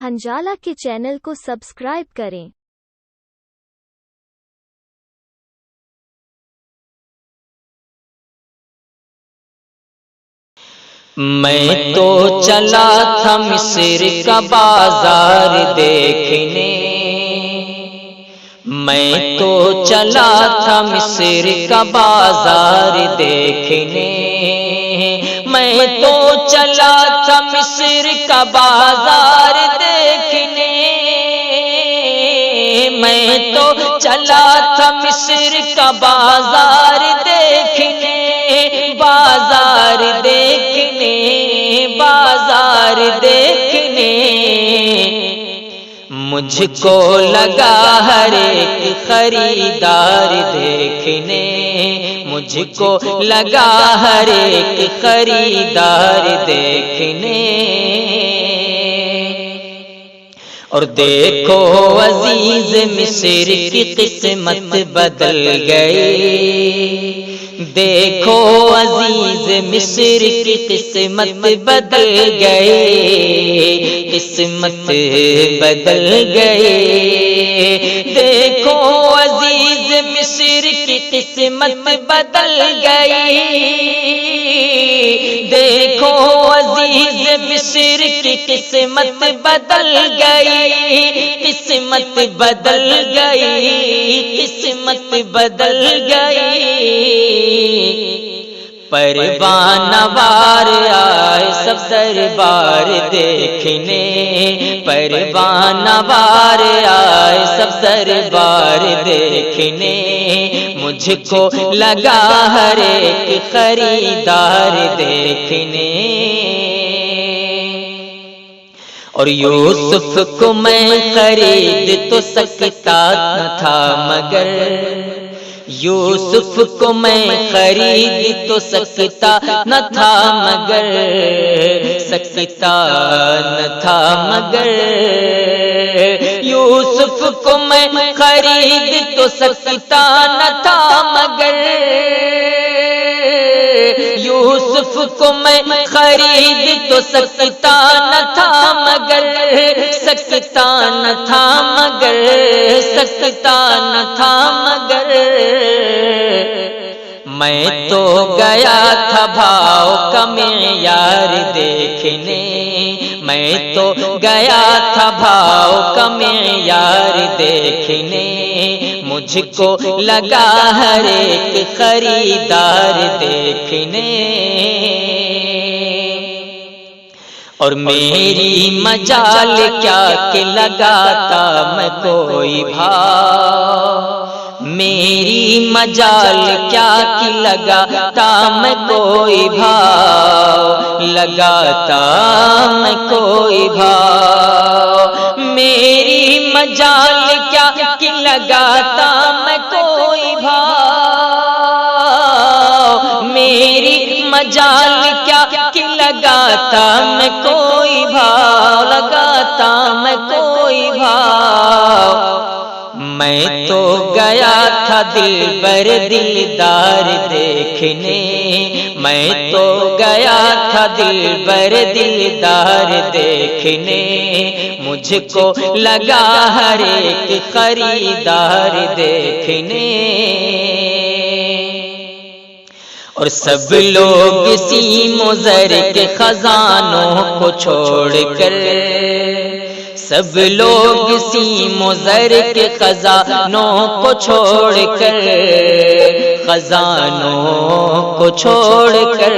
हंजाला के चैनल को सब्सक्राइब करें। मैं तो चला था मिस्र का बाजार देखने, मैं तो चला था मिस्र का बाजार देखने, मैं तो चला था मिस्र का बाजार देखने, मैं तो चला था मिस्र का बाजार देखने, बाजार देखने, बाजार देखने। मुझको लगा हर एक खरीदार देखने, मुझको लगा हर एक खरीदार देखने। और देखो अजीज मिस्र की किस्मत बदल गई, देखो अजीज मिस्र की किस्मत बदल गई, किस्मत बदल गई। देखो अजीज मिस्र की किस्मत बदल गई, देखो अजीज मिस्र की किस्मत बदल गई, किस्मत बदल गई, किस्मत बदल गई। परवाना वार आए सब सरबार देखने, परवाना वार आए सब सरबार देखने। मुझको लगा हर एक खरीदार देखने। और यूसुफ को मैं खरीद तो सकता न था मगर, यूसुफ को मैं खरीद तो सकता न था मगर, सकता न था मगर। यूसुफ को मैं खरीद तो सकता न था मगर, यूसुफ को मैं खरीद तो सकता न था मगर, सकता न था मगर, सकता न था मगर। मैं तो गया था भाव का मेयार देखने, मैं तो गया था भाव का मेयार देखने। मुझको लगा हर एक खरीदार देखने। और मेरी मजाल क्या कि लगाता मैं कोई भाव, मेरी मजाल क्या कि लगाता मैं कोई भाव, लगाता मैं कोई भाव। मेरी मजाल क्या कि लगाता मैं कोई भाव, मेरी मजाल क्या कि लगाता मैं कोई भाव, लगाता मैं कोई भाव। मैं तो गया था दिलबर दिलदार देखने, मैं तो गया था दिलबर दिलदार देखने। मुझको लगा हर एक खरीदार देखने। और सब लोग सीमो ज़र के खजानों को छोड़कर, सब लोग सीमो ज़र के खजानों को छोड़कर, खजानों को छोड़कर।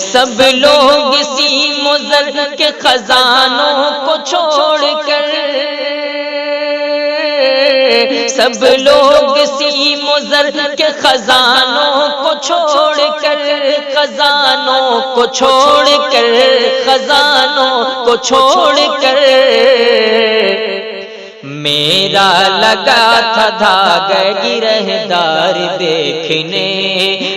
सब लोग सीमो ज़र के खजानों को छोड़कर, सब लोग सीमो ज़र के खजानों को छोड़कर, खजानों को छोड़कर, खजानों को छोड़कर। मेरा लगा था धागा गिरहदार देखने,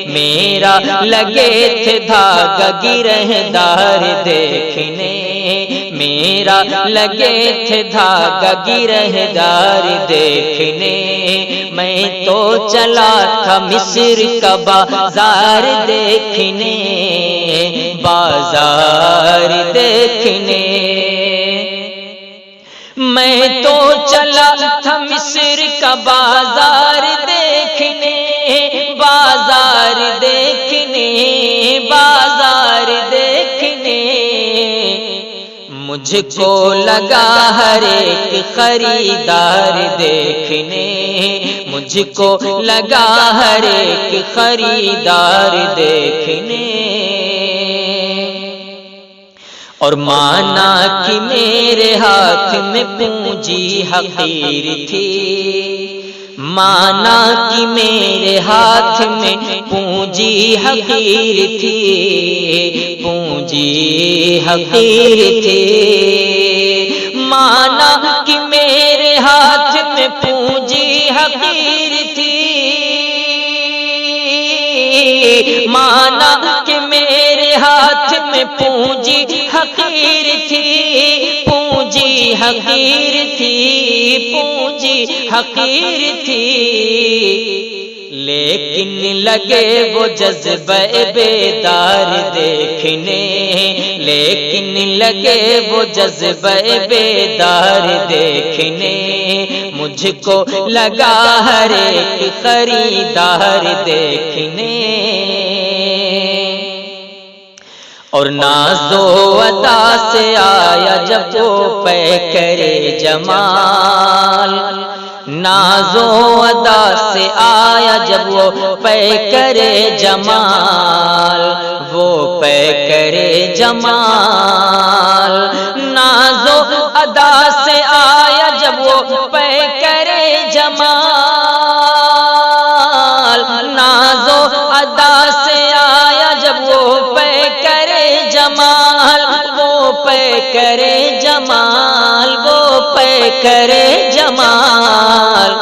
मेरा लगे थे धागा गिरहदार देखने, मेरा लगे थे धागा गिरहदार देखने। मैं तो चला था मिस्र का बाजार देखने, बाजार देखने। میں تو چلا تھا مصر کا بازار دیکھنے، بازار دیکھنے، بازار دیکھنے، مجھ کو لگا ہر ایک خریدار دیکھنے، مجھ کو لگا ہر ایک خریدار دیکھنے، اور مانا کہ میرے ہاتھ میں پونجی حقیر تھی، مانا کہ میرے ہاتھ میں پونجی حقیر تھی، پونجی حقیر تھی، مانا کہ میرے ہاتھ میں پونجی حقیر تھی، مانا کہ میرے ہاتھ میں پونجی حقیر تھی، پونجی حقیر تھی، پونجی حقیر تھی، لیکن لگے وہ جذبہ بیدار دیکھنے، لیکن لگے وہ جذبہ بیدار دیکھنے، مجھ کو لگا ہر ایک خریدار دیکھنے، اور ناز و ادا سے آیا جب وہ پیکرے جمال، ناز و ادا سے آیا جب وہ پیکرے جمال، وہ پیکرے جمال، ناز و ادا سے آیا جب وہ پیکرے جمال، ناز و ادا سے آیا جب وہ پیکرے جمال، وہ پیکرے جمال، وہ پیکرے جمال،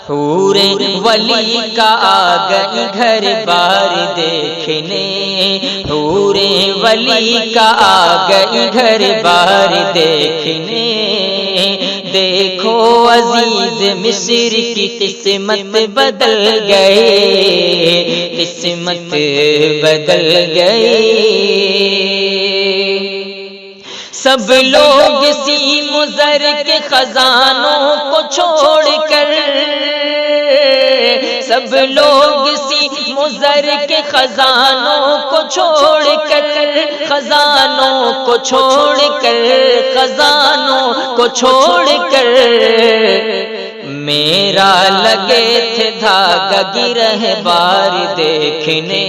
حور ولی کا آ گئی گھر بار دیکھنے، حور ولی کا آ گئی گھر بار دیکھنے، دیکھو عزیز مصر کی قسمت بدل گئے، قسمت بدل گئی، سب لوگ سیم و زر کے خزانوں کو چھوڑ کر، سب لوگ سیم و زر کے خزانوں کو چھوڑ کر، خزانوں کو چھوڑ کر، خزانوں کو چھوڑ کر، میرا لگے تھے دھاگا گرہ بار دیکھنے،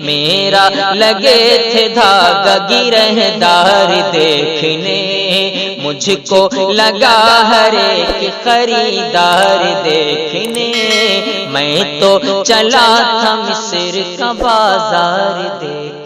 میرا لگے تھے دھاگا گرہ دار دیکھنے، مجھ کو لگا ہر ایک خریدار دیکھنے، میں تو چلا تھا مصر کا بازار دیکھنے۔